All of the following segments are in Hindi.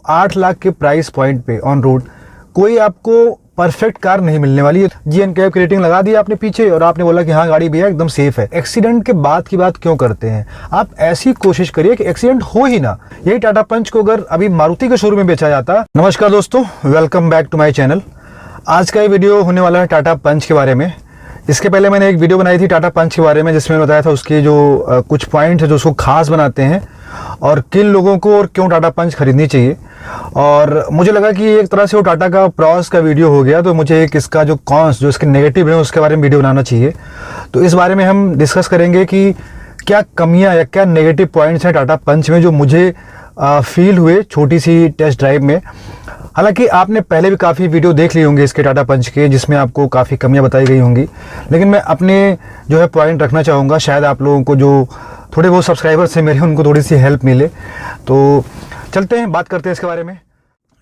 8 लाख के प्राइस पॉइंट पे ऑन रोड कोई आपको परफेक्ट कार नहीं मिलने वाली है। GN कैब की रेटिंग लगा दी आपने पीछे और आपने बोला कि हाँ गाड़ी भैया एकदम सेफ है। एक्सीडेंट के बाद की बात क्यों करते हैं? आप ऐसी कोशिश करिए कि एक्सीडेंट हो ही ना। यही टाटा पंच को अगर अभी मारुति के शोरूम में बेचा जाता। नमस्कार दोस्तों, welcome back to my channel. आज का ये वीडियो होने वाला है टाटा पंच के बारे में। इसके पहले मैंने एक वीडियो बनाई थी टाटा पंच के बारे में, जिसमें बताया था उसके जो कुछ पॉइंट है जो उसको खास बनाते हैं और किन लोगों को और क्यों टाटा पंच खरीदनी चाहिए। और मुझे लगा कि एक तरह से वो टाटा का प्रॉस का वीडियो हो गया, तो मुझे एक इसका जो कॉन्स जो इसके नेगेटिव है उसके बारे में वीडियो बनाना चाहिए। तो इस बारे में हम डिस्कस करेंगे कि क्या कमियां या क्या नेगेटिव पॉइंट्स हैं टाटा पंच में जो मुझे फील हुए छोटी सी टेस्ट ड्राइव में। हालांकि आपने पहले भी काफ़ी वीडियो देख लिए होंगे इसके टाटा पंच के, जिसमें आपको काफ़ी कमियां बताई गई होंगी, लेकिन मैं अपने जो है पॉइंट रखना चाहूँगा। शायद आप लोगों को जो थोड़े बहुत सब्सक्राइबर्स हैं मेरे, उनको थोड़ी सी हेल्प मिले। तो चलते हैं, बात करते हैं इसके बारे में।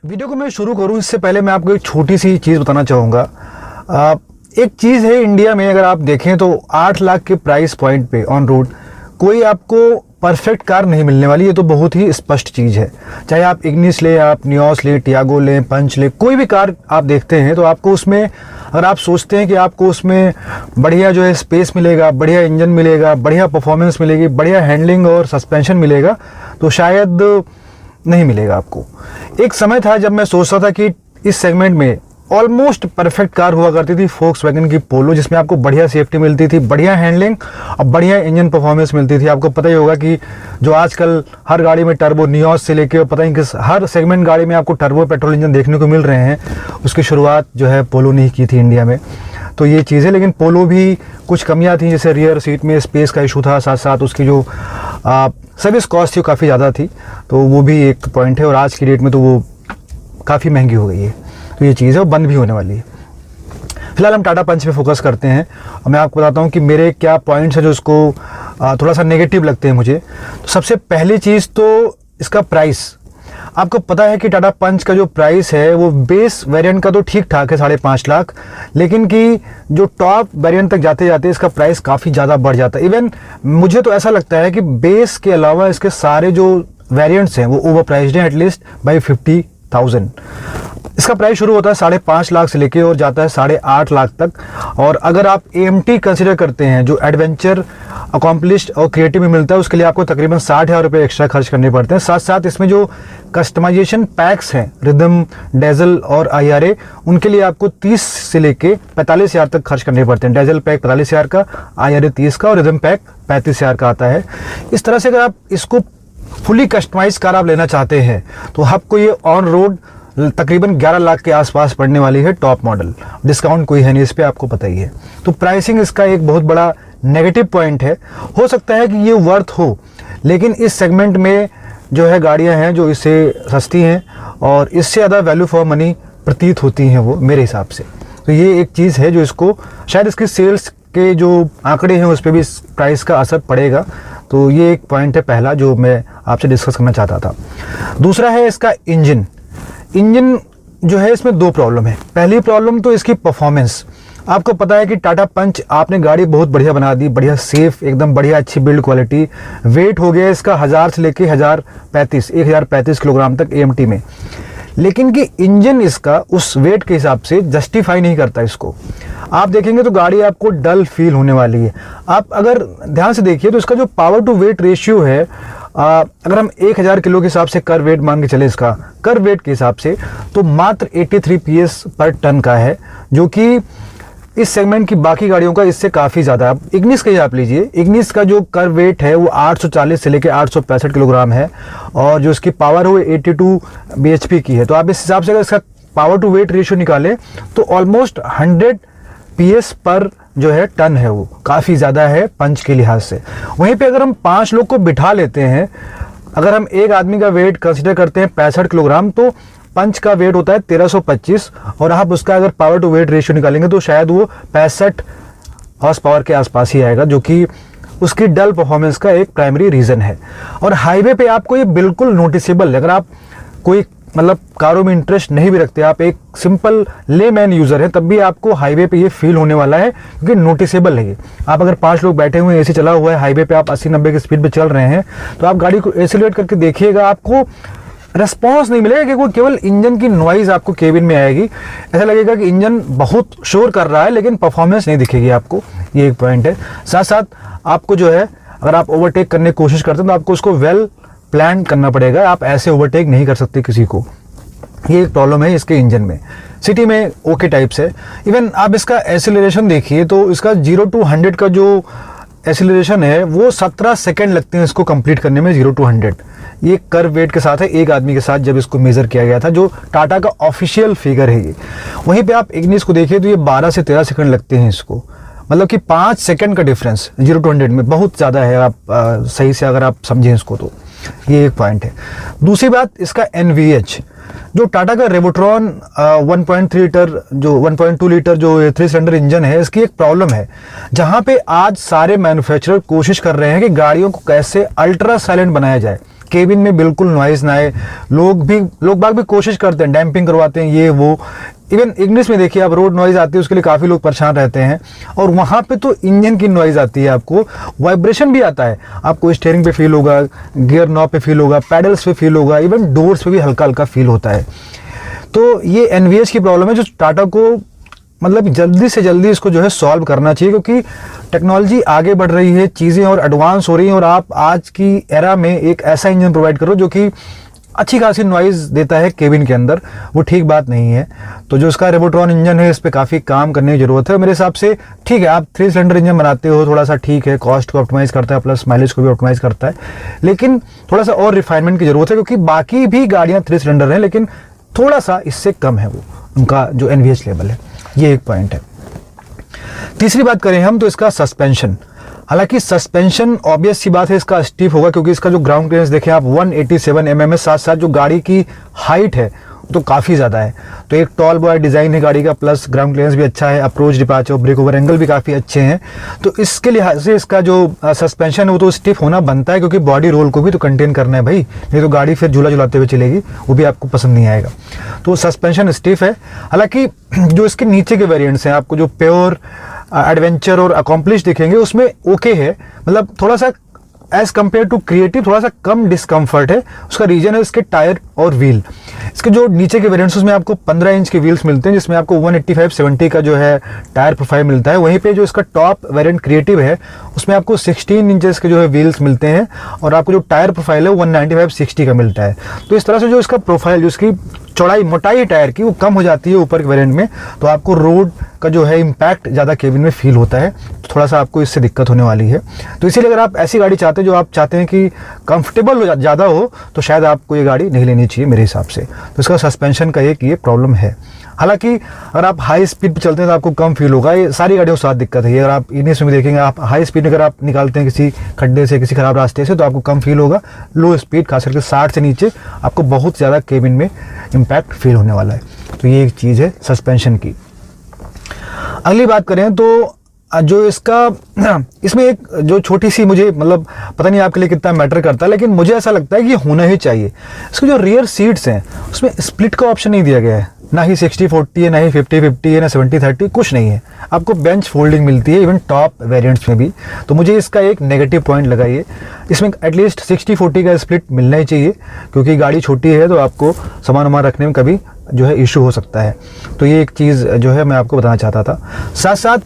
वीडियो को मैं शुरू करूँ इससे पहले मैं आपको एक छोटी सी चीज़ बताना चाहूँगा। एक चीज़ है इंडिया में, अगर आप देखें तो 8 लाख के प्राइस पॉइंट पे ऑन रोड कोई आपको परफेक्ट कार नहीं मिलने वाली। ये तो बहुत ही स्पष्ट चीज़ है। चाहे आप इग्निस लें, आप नियोस लें, टियागो लें, पंच लें, कोई भी कार आप देखते हैं तो आपको उसमें, अगर आप सोचते हैं कि आपको उसमें बढ़िया जो है स्पेस मिलेगा, बढ़िया इंजन मिलेगा, बढ़िया परफॉर्मेंस मिलेगी, बढ़िया हैंडलिंग और सस्पेंशन मिलेगा, तो शायद नहीं मिलेगा आपको। एक समय था जब मैं सोचता था कि इस सेगमेंट में ऑलमोस्ट परफेक्ट कार हुआ करती थी फोक्सवैगन की पोलो, जिसमें आपको बढ़िया सेफ्टी मिलती थी, बढ़िया हैंडलिंग और बढ़िया इंजन परफॉर्मेंस मिलती थी। आपको पता ही होगा कि जो आजकल हर गाड़ी में टर्बो, नियोस से लेके पता नहीं किस हर सेगमेंट गाड़ी में आपको टर्बो पेट्रोल इंजन देखने को मिल रहे हैं। उसकी शुरुआत जो है पोलो ने ही की थी इंडिया में। तो ये चीज़ है, लेकिन पोलो भी कुछ कमियाँ थी, जैसे रियर सीट में स्पेस का इशू था, साथ साथ उसकी जो सर्विस कॉस्ट थी काफ़ी ज़्यादा थी, तो वो भी एक पॉइंट है। और आज की डेट में तो वो काफ़ी महंगी हो गई है, तो ये चीज़ है वो बंद भी होने वाली है। फिलहाल हम टाटा पंच पे फोकस करते हैं और मैं आपको बताता हूँ कि मेरे क्या पॉइंट्स हैं जो इसको थोड़ा सा नेगेटिव लगते हैं मुझे। तो सबसे पहली चीज़ तो इसका प्राइस। आपको पता है कि टाटा पंच का जो प्राइस है वो बेस वेरिएंट का तो ठीक ठाक है 5.5 लाख, लेकिन कि जो टॉप वेरिएंट तक जाते जाते इसका प्राइस काफ़ी ज़्यादा बढ़ जाता है। इवन मुझे तो ऐसा लगता है कि बेस के अलावा इसके सारे जो वेरिएंट्स हैं वो ओवर प्राइस्ड हैं एटलीस्ट बाई 50,000। इसका प्राइस शुरू होता है 5.5 लाख से लेके और जाता है 8.5 लाख तक। और अगर आप AMT कंसिडर करते हैं जो एडवेंचर, अकॉम्प्लिश्ड और क्रिएटिव में मिलता है, उसके लिए आपको तकरीबन 60,000 रुपये एक्स्ट्रा खर्च करने पड़ते हैं। साथ साथ इसमें जो कस्टमाइजेशन पैक्स हैं, रिदम, डेजल और IRA, उनके लिए आपको 30 से लेके 45,000 तक खर्च करने पड़ते हैं। डेजल पैक 45,000 का, IRA 30 का और रिदम पैक 35,000 का आता है। इस तरह से अगर आप इसको फुली कस्टमाइज कार आप लेना चाहते हैं तो आपको ये ऑन रोड तकरीबन 11 लाख के आसपास पड़ने वाली है टॉप मॉडल। डिस्काउंट कोई है नहीं इस पे, आपको पता ही है। तो प्राइसिंग इसका एक बहुत बड़ा नेगेटिव पॉइंट है। हो सकता है कि ये वर्थ हो, लेकिन इस सेगमेंट में जो है गाड़ियां हैं जो इससे सस्ती हैं और इससे ज़्यादा वैल्यू फॉर मनी प्रतीत होती हैं वो मेरे हिसाब से। तो ये एक चीज़ है जो इसको शायद इसकी सेल्स के जो आंकड़े हैं उस पर भी इस प्राइस का असर पड़ेगा। तो ये एक पॉइंट है पहला जो मैं आपसे डिस्कस करना चाहता था। दूसरा है इसका इंजन। इंजन जो है इसमें 2 प्रॉब्लम है। पहली प्रॉब्लम तो इसकी परफॉर्मेंस। आपको पता है कि टाटा पंच आपने गाड़ी बहुत बढ़िया बना दी, बढ़िया सेफ, एकदम बढ़िया अच्छी बिल्ड क्वालिटी। वेट हो गया इसका 1000 से लेके 1035 किलोग्राम तक AMT में, लेकिन कि इंजन इसका उस वेट के हिसाब से जस्टिफाई नहीं करता इसको। आप देखेंगे तो गाड़ी आपको डल फील होने वाली है। आप अगर ध्यान से देखिए तो इसका जो पावर टू वेट रेशियो है, अगर हम 1000 किलो के हिसाब से कर वेट मान के चले, इसका कर वेट के हिसाब से तो मात्र 83 PS पर टन का है, जो कि इस सेगमेंट की बाकी गाड़ियों का इससे काफ़ी ज़्यादा है। इग्निस का ही आप लीजिए, इग्निस का जो कर वेट है वो 840 से लेकर 865 किलोग्राम है और जो इसकी पावर है वो 82 bhp की है। तो आप इस हिसाब से अगर इसका पावर टू वेट रेशियो निकालें तो ऑलमोस्ट 100 PS पर जो है टन है, वो काफ़ी ज़्यादा है पंच के लिहाज से। वहीं पे अगर हम 5 लोग को बिठा लेते हैं, अगर हम एक आदमी का वेट कंसिडर करते हैं 65 किलोग्राम, तो पंच का वेट होता है 1325 और आप उसका अगर पावर टू वेट रेशियो निकालेंगे तो शायद वो 65 हॉर्स पावर के आसपास ही आएगा, जो कि उसकी डल परफॉर्मेंस का एक प्राइमरी रीज़न है। और हाईवे पे आपको ये बिल्कुल नोटिसेबल है। अगर आप कोई मतलब कारों में इंटरेस्ट नहीं भी रखते, आप एक सिंपल लेमैन यूज़र है, तब भी आपको हाईवे पे ये फील होने वाला है, क्योंकि नोटिसेबल है ये। आप अगर 5 लोग बैठे हुए हैं, एसी चला हुआ है, हाईवे पे आप 80-90 की स्पीड पे चल रहे हैं, तो आप गाड़ी को एक्सीलरेट करके देखिएगा, आपको रेस्पॉन्स नहीं मिलेगा कि वो केवल इंजन की नॉइज आपको केबिन में आएगी, ऐसा लगेगा कि इंजन बहुत शोर कर रहा है लेकिन परफॉर्मेंस नहीं दिखेगी आपको। ये एक पॉइंट है। साथ साथ आपको जो है अगर आप ओवरटेक करने की कोशिश करते हैं तो आपको उसको वेल प्लान करना पड़ेगा, आप ऐसे ओवरटेक नहीं कर सकते किसी को। ये एक प्रॉब्लम है इसके इंजन में। सिटी में ओके टाइप्स है। इवन आप इसका एक्सीलरेशन देखिए तो इसका 0 to 100 का जो एक्सीलरेशन है वो 17 सेकंड लगते हैं इसको कंप्लीट करने में, 0 to 100। ये कर्व वेट के साथ है, एक आदमी के साथ जब इसको मेजर किया गया था, जो टाटा का ऑफिशियल फिगर है ये। वहीं पे आप इग्निस को देखिए तो ये 12 से 13 सेकंड लगते हैं इसको, मतलब कि 5 सेकंड का डिफरेंस 0 to 100 में बहुत ज़्यादा है। आप सही से अगर आप समझें इसको तो ये एक पॉइंट है। दूसरी बात इसका NVH, जो टाटा का रेवोट्रॉन 1.3 लीटर जो 1.2 लीटर जो 3 सिलेंडर इंजन है, इसकी एक प्रॉब्लम है जहां पे आज सारे मैन्युफैक्चरर कोशिश कर रहे हैं कि गाड़ियों को कैसे अल्ट्रा साइलेंट बनाया जाए, केबिन में बिल्कुल नॉइज ना आए। लोग बाग भी कोशिश करते हैं, डैम्पिंग करवाते हैं, ये वो। इवन इग्निस में देखिए आप, रोड नॉइज आती है उसके लिए काफ़ी लोग परेशान रहते हैं, और वहाँ पे तो इंजन की नॉइज आती है, आपको वाइब्रेशन भी आता है, आपको स्टीयरिंग पे फील होगा, गियर नॉब पे फील होगा, पैडल्स पे फील होगा, इवन डोर्स पे भी हल्का हल्का फील होता है। तो ये NVH की प्रॉब्लम है जो टाटा को मतलब जल्दी से जल्दी इसको जो है सॉल्व करना चाहिए, क्योंकि टेक्नोलॉजी आगे बढ़ रही है, चीज़ें और एडवांस हो रही हैं, और आप आज की एरा में एक ऐसा इंजन प्रोवाइड करो जो कि अच्छी खासी नॉइज देता है केबिन के अंदर, वो ठीक बात नहीं है। तो जो इसका रेवोट्रॉन इंजन है इस पर काफ़ी काम करने की ज़रूरत है मेरे हिसाब से। ठीक है, आप 3 सिलेंडर इंजन बनाते हो, थोड़ा सा ठीक है, कॉस्ट को ऑप्टिमाइज़ करता है प्लस माइलेज को भी ऑप्टिमाइज़ करता है, लेकिन थोड़ा सा और रिफाइनमेंट की ज़रूरत है, क्योंकि बाकी भी गाड़ियाँ 3 सिलेंडर हैं लेकिन थोड़ा सा इससे कम है वो उनका जो NVH लेवल है। ये एक पॉइंट है। तीसरी बात करें हम तो इसका सस्पेंशन। हालांकि सस्पेंशन ऑब्वियस सी बात है इसका स्टीफ होगा, क्योंकि इसका जो ग्राउंड क्लियरेंस देखें आप 187 mm है, साथ साथ जो गाड़ी की हाइट है तो काफ़ी ज़्यादा है। तो एक टॉल बॉय डिज़ाइन है गाड़ी का, प्लस ग्राउंड क्लियरेंस भी अच्छा है, approach departure break over angle भी काफ़ी अच्छे हैं। तो इसके लिहाज से इसका जो सस्पेंशन है वो तो स्टिफ होना बनता है, क्योंकि बॉडी रोल को भी तो कंटेन करना है भाई, नहीं तो गाड़ी फिर झूला झुलाते हुए चलेगी, वो भी आपको पसंद नहीं आएगा। तो सस्पेंशन स्टिफ है। हालांकि जो इसके नीचे के वेरिएंट्स हैं, आपको जो प्योर एडवेंचर और अकॉम्प्लिश दिखेंगे उसमें ओके है, मतलब थोड़ा सा एज कम्पेयर टू क्रिएटिव थोड़ा सा कम डिस्कम्फर्ट है। उसका रीजन है इसके टायर और व्हील। इसके जो नीचे के वेरिएंट्स उसमें आपको 15 इंच के व्हील्स मिलते हैं, जिसमें आपको 185/70 का जो है टायर प्रोफाइल मिलता है। वहीं पे जो इसका टॉप वेरिएंट क्रिएटिव है उसमें आपको 16 इंचेस के जो है व्हील्स मिलते हैं, और आपको जो टायर प्रोफाइल है 195/60 का मिलता है। तो इस तरह से जो इसका प्रोफाइल, जो इसकी चौड़ाई मोटाई टायर की वो कम हो जाती है ऊपर के वेरिएंट में, तो आपको रोड का जो है इम्पैक्ट ज़्यादा केबिन में फील होता है, तो थोड़ा सा आपको इससे दिक्कत होने वाली है। तो इसीलिए अगर आप ऐसी गाड़ी चाहते हैं जो आप चाहते हैं कि कंफर्टेबल हो ज़्यादा हो, तो शायद आपको ये गाड़ी नहीं लेनी चाहिए मेरे हिसाब से। तो इसका सस्पेंशन का एक ये प्रॉब्लम है। हालांकि अगर आप हाई स्पीड पे चलते हैं तो आपको कम फील होगा, ये सारी गाड़ियों के साथ दिक्कत है। अगर आप इग्निस में देखेंगे, आप हाई स्पीड अगर आप निकालते हैं किसी खड्डे से, किसी खराब रास्ते से, तो आपको कम फील होगा। लो स्पीड खास करके 60 से नीचे आपको बहुत ज़्यादा केबिन में इम्पैक्ट फील होने वाला है। तो ये एक चीज़ है सस्पेंशन की। अगली बात करें तो जो इसका इसमें एक जो छोटी सी, मुझे मतलब पता नहीं आपके लिए कितना मैटर करता है, लेकिन मुझे ऐसा लगता है कि ये होना ही चाहिए। इसके जो रियर सीट्स हैं उसमें स्प्लिट का ऑप्शन नहीं दिया गया है, ना ही 60/40 है, ना ही 50/50 है, ना 70/30, कुछ नहीं है। आपको बेंच फोल्डिंग मिलती है इवन टॉप वेरिएंट्स में भी। तो मुझे इसका एक नेगेटिव पॉइंट लगा ये, इसमें एटलीस्ट 60/40 का स्प्लिट मिलना ही चाहिए, क्योंकि गाड़ी छोटी है तो आपको सामान वामान रखने में कभी जो है इशू हो सकता है। तो ये एक चीज़ जो है मैं आपको बताना चाहता था। साथ साथ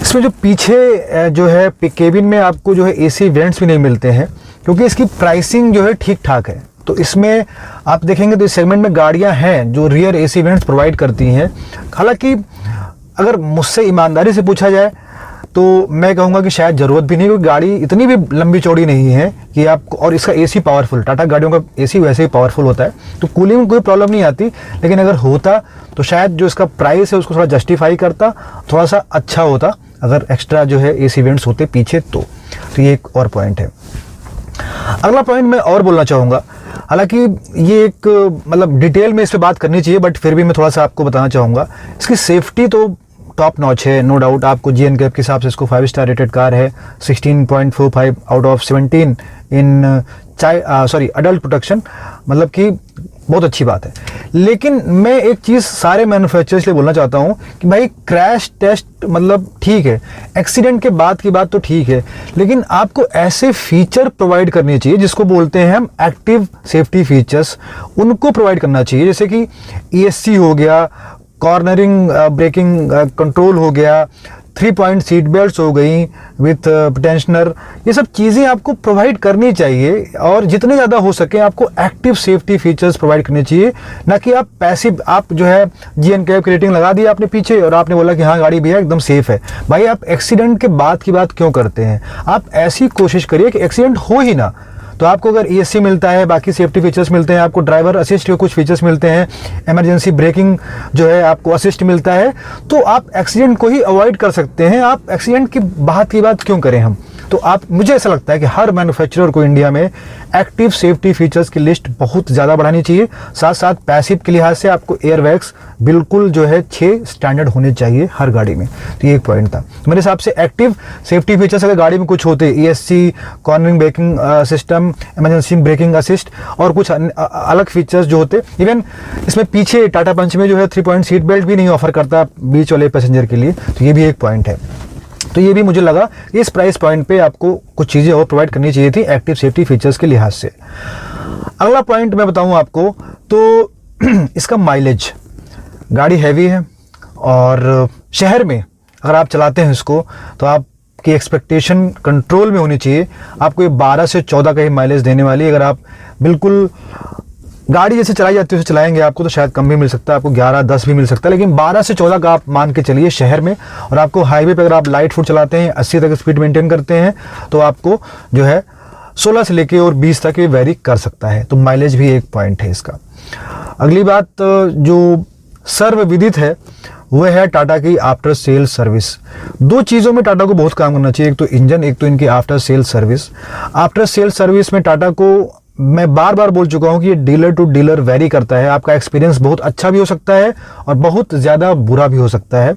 इसमें जो पीछे जो है केबिन में आपको जो है AC वेंट्स भी नहीं मिलते हैं, क्योंकि इसकी प्राइसिंग जो है ठीक ठाक है। तो इसमें आप देखेंगे तो इस सेगमेंट में गाड़ियां हैं जो रियर AC वेंट्स प्रोवाइड करती हैं। हालांकि अगर मुझसे ईमानदारी से पूछा जाए तो मैं कहूँगा कि शायद ज़रूरत भी नहीं, क्योंकि गाड़ी इतनी भी लंबी चौड़ी नहीं है कि आपको, और इसका AC पावरफुल, टाटा गाड़ियों का AC वैसे ही पावरफुल होता है, तो कूलिंग में कोई प्रॉब्लम नहीं आती। लेकिन अगर होता तो शायद जो इसका प्राइस है उसको थोड़ा जस्टिफाई करता, थोड़ा सा अच्छा होता अगर एक्स्ट्रा जो है AC वेंट्स होते पीछे तो ये एक और पॉइंट है। अगला पॉइंट मैं और बोलना चाहूँगा, हालांकि ये एक मतलब डिटेल में इस पर बात करनी चाहिए, बट फिर भी मैं थोड़ा सा आपको बताना चाहूँगा। इसकी सेफ्टी तो टॉप नॉच है, नो डाउट। आपको GN कैप के हिसाब से इसको 5 स्टार रेटेड कार है, 16.45 out of 17 in adult protection, मतलब कि बहुत अच्छी बात है। लेकिन मैं एक चीज़ सारे मैन्युफैक्चरर्स के लिए बोलना चाहता हूँ कि भाई क्रैश टेस्ट मतलब ठीक है, एक्सीडेंट के बाद की बात तो ठीक है, लेकिन आपको ऐसे फीचर प्रोवाइड करने चाहिए जिसको बोलते हैं हम एक्टिव सेफ्टी फीचर्स, उनको प्रोवाइड करना चाहिए। जैसे कि ESC हो गया, कॉर्नरिंग ब्रेकिंग कंट्रोल हो गया, 3 पॉइंट सीट बेल्ट हो गई विथ टेंशनर, ये सब चीज़ें आपको प्रोवाइड करनी चाहिए और जितने ज़्यादा हो सके आपको एक्टिव सेफ्टी फीचर्स प्रोवाइड करने चाहिए, ना कि आप पैसिव आप जो है GNCAP की रेटिंग लगा दी आपने पीछे और आपने बोला कि हाँ गाड़ी भैया एकदम सेफ है। भाई आप एक्सीडेंट के बाद की बात क्यों करते हैं? आप ऐसी कोशिश करिए कि एक्सीडेंट हो ही ना। तो आपको अगर ESC मिलता है, बाकी सेफ्टी फीचर्स मिलते हैं, आपको ड्राइवर असिस्ट के कुछ फीचर्स मिलते हैं, इमरजेंसी ब्रेकिंग जो है आपको असिस्ट मिलता है, तो आप एक्सीडेंट को ही अवॉइड कर सकते हैं। आप एक्सीडेंट की बात क्यों करें हम? तो आप, मुझे ऐसा लगता है कि हर मैन्युफैक्चरर को इंडिया में एक्टिव सेफ्टी फीचर्स की लिस्ट बहुत ज़्यादा बढ़ानी चाहिए। साथ साथ पैसिव के लिहाज से आपको एयरबैग्स बिल्कुल जो है 6 स्टैंडर्ड होने चाहिए हर गाड़ी में। तो ये एक पॉइंट था मेरे हिसाब से। एक्टिव सेफ्टी फीचर्स अगर गाड़ी में कुछ होते, ESC, cornering braking system, emergency breaking assist और कुछ अलग फीचर्स जो होते, इवन इसमें पीछे टाटा पंच में जो है 3 पॉइंट सीट बेल्ट भी नहीं ऑफर करता बीच वाले पैसेंजर के लिए, तो ये भी एक पॉइंट है। तो ये भी मुझे लगा इस प्राइस पॉइंट पे आपको कुछ चीज़ें और प्रोवाइड करनी चाहिए थी एक्टिव सेफ्टी फीचर्स के लिहाज से। अगला पॉइंट मैं बताऊं आपको तो इसका माइलेज। गाड़ी हैवी है और शहर में अगर आप चलाते हैं इसको तो आपकी एक्सपेक्टेशन कंट्रोल में होनी चाहिए। आपको ये 12 से 14 का ही माइलेज देने वाली है। अगर आप बिल्कुल गाड़ी जैसे चलाई जाती है उसे चलाएंगे आपको तो शायद कम भी मिल सकता है, आपको 11-10 भी मिल सकता है, लेकिन 12 से 14 का आप मान के चलिए शहर में। और आपको हाईवे पे अगर आप लाइट फुट चलाते हैं, 80 तक स्पीड मेंटेन करते हैं, तो आपको जो है 16 से लेके और 20 तक ये वेरी कर सकता है। तो माइलेज भी एक पॉइंट है इसका। अगली बात जो सर्वविदित है वह है टाटा की आफ्टर सेल सर्विस। 2 चीज़ों में टाटा को बहुत काम करना चाहिए, एक तो इंजन, एक तो इनकी after sale service. After sale service में टाटा को मैं बार बार बोल चुका हूं कि ये डीलर टू डीलर वेरी करता है। आपका एक्सपीरियंस बहुत अच्छा भी हो सकता है और बहुत ज़्यादा बुरा भी हो सकता है,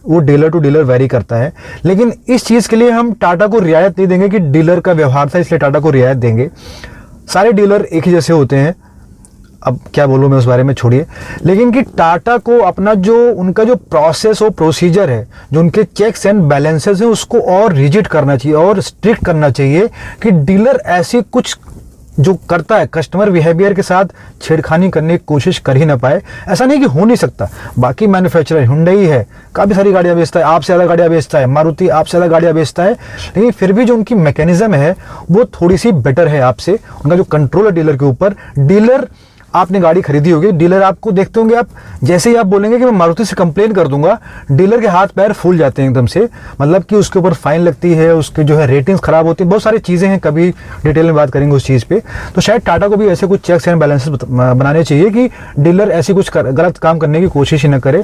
वो डीलर टू डीलर वेरी करता है। लेकिन इस चीज़ के लिए हम टाटा को रियायत नहीं देंगे कि डीलर का व्यवहार था इसलिए टाटा को रियायत देंगे। सारे डीलर एक ही जैसे होते हैं, अब क्या बोलूँ मैं उस बारे में, छोड़िए। लेकिन कि टाटा को अपना जो उनका जो प्रोसेस और प्रोसीजर है, जो उनके चेक्स एंड बैलेंसेस हैं, उसको और रिजिड करना चाहिए और स्ट्रिक्ट करना चाहिए कि डीलर ऐसी कुछ जो करता है कस्टमर बिहेवियर के साथ छेड़खानी करने की कोशिश कर ही ना पाए। ऐसा नहीं कि हो नहीं सकता, बाकी मैन्युफैक्चरर हुंडई है, काफ़ी सारी गाड़ियाँ बेचता है, आपसे ज़्यादा गाड़ियाँ बेचता है, मारुति आपसे ज़्यादा गाड़ियाँ बेचता है, लेकिन फिर भी जो उनकी मैकेनिज्म है वो थोड़ी सी बेटर है आपसे। उनका जो कंट्रोल है डीलर के ऊपर, डीलर आपने गाड़ी खरीदी होगी, डीलर आपको देखते होंगे, आप जैसे ही आप बोलेंगे कि मैं मारुति से कंप्लेन कर दूंगा, डीलर के हाथ पैर फूल जाते हैं एकदम से, मतलब कि उसके ऊपर फाइन लगती है, उसके जो है रेटिंग्स खराब होती है, बहुत सारी चीज़ें हैं, कभी डिटेल में बात करेंगे उस चीज़ पे। तो शायद टाटा को भी ऐसे कुछ चेक्स एंड बैलेंसेस बनाने चाहिए कि डीलर ऐसी कुछ गलत काम करने की कोशिश ही न करे।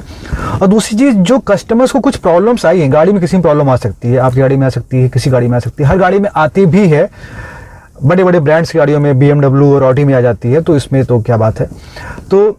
और दूसरी चीज़, जो कस्टमर्स को कुछ प्रॉब्लम्स आई हैं, गाड़ी में किसी में प्रॉब्लम आ सकती है, आपकी गाड़ी में आ सकती है, किसी गाड़ी में आ सकती है, हर गाड़ी में आती भी है, बड़े बड़े ब्रांड्स की गाड़ियों में, BMW और ऑडी में आ जाती है, तो इसमें तो क्या बात है। तो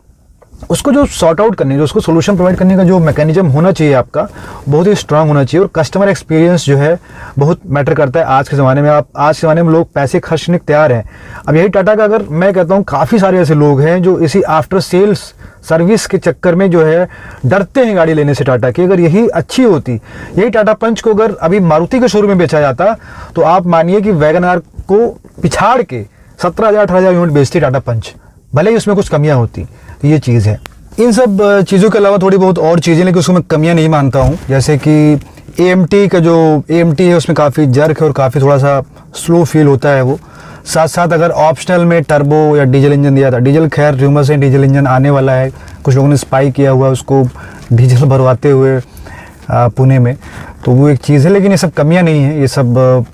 उसको जो सॉर्ट आउट करने, जो उसको सोल्यूशन प्रोवाइड करने का जो मैकेनिज्म होना चाहिए आपका, बहुत ही स्ट्रांग होना चाहिए। और कस्टमर एक्सपीरियंस जो है बहुत मैटर करता है आज के ज़माने में। आज के ज़माने में लोग पैसे खर्चने को तैयार हैं। अब यही टाटा का, अगर मैं कहता हूँ, काफ़ी सारे ऐसे लोग हैं जो इसी आफ्टर सेल्स सर्विस के चक्कर में जो है डरते हैं गाड़ी लेने से टाटा की। अगर यही अच्छी होती, यही टाटा पंच को अगर अभी मारुति के शोरूम में बेचा जाता, तो आप मानिए कि वैगन आर को पिछाड़ के 17,000-18,000 यूनिट बेचती टाटा पंच, भले ही उसमें कुछ कमियां होती। तो ये चीज़ है। इन सब चीज़ों के अलावा थोड़ी बहुत और चीज़ें, लेकिन उसको मैं कमियां नहीं मानता हूँ। जैसे कि AMT का जो AMT है उसमें काफ़ी जर्क है और काफ़ी थोड़ा सा स्लो फील होता है वो। साथ साथ अगर ऑप्शनल में टर्बो या डीजल इंजन दिया था, डीजल खैर र्यूमर से डीजल इंजन आने वाला है, कुछ लोगों ने स्पाई किया हुआ उसको डीजल भरवाते हुए पुणे में, तो वो एक चीज़ है। लेकिन ये सब कमियाँ नहीं है, ये सब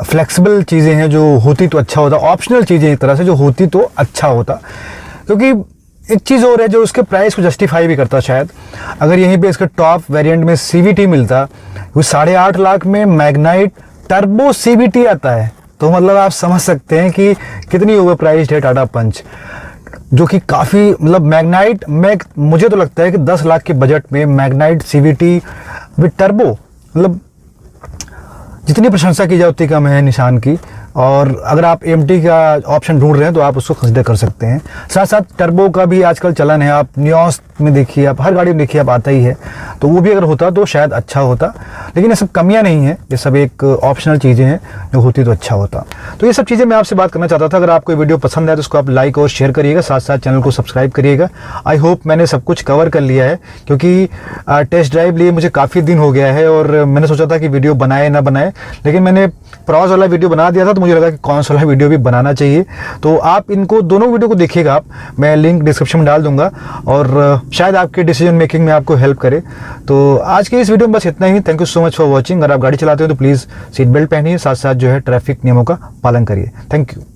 फ्लेक्सिबल चीज़ें हैं, जो होती तो अच्छा होता। ऑप्शनल चीज़ें एक तरह से जो होती तो अच्छा होता। क्योंकि एक चीज़ और है जो उसके प्राइस को जस्टिफाई भी करता शायद। अगर यहीं पे इसका टॉप वेरिएंट में CVT मिलता, वो 8.5 लाख में मैग्नाइट टर्बो CVT आता है, तो मतलब आप समझ सकते हैं कि कितनी ओवर प्राइस्ड है टाटा पंच, जो कि काफ़ी, मतलब मैग्नाइट में मुझे तो लगता है कि 10 लाख के बजट में मैग्नाइट CVT विद टर्बो, मतलब जितनी प्रशंसा की जाए उतनी कम है निशान की। और अगर आप AMT का ऑप्शन ढूंढ रहे हैं तो आप उसको कंसिडर कर सकते हैं। साथ साथ टर्बो का भी आजकल चलन है, आप नियोस में देखिए, आप हर गाड़ी में देखिए आप आता ही है, तो वो भी अगर होता तो शायद अच्छा होता, लेकिन ये सब कमियां नहीं है, ये सब एक ऑप्शनल चीज़ें हैं, जो होती तो अच्छा होता। तो ये सब चीज़ें मैं आपसे बात करना चाहता था। अगर आपको ये वीडियो पसंद आए तो उसको आप लाइक और शेयर करिएगा, साथ साथ चैनल को सब्सक्राइब करिएगा। आई होप मैंने सब कुछ कवर कर लिया है, क्योंकि टेस्ट ड्राइव लिए मुझे काफ़ी दिन हो गया है और मैंने सोचा था कि वीडियो बनाए ना बनाए, लेकिन मैंने प्रॉस वाला वीडियो बना दिया था, तो मुझे लगा कि कॉन्स वाला वीडियो भी बनाना चाहिए। तो आप इनको दोनों वीडियो को देखिएगा आप, मैं लिंक डिस्क्रिप्शन में डाल दूंगा और शायद आपके डिसीजन मेकिंग में आपको हेल्प करे। तो आज के इस वीडियो में बस इतना ही। Thank you so much for watching. अगर आप गाड़ी चलाते हो तो प्लीज़ सीट बेल्ट पहनिए, साथ साथ जो है ट्रैफिक नियमों का पालन करिए। Thank you.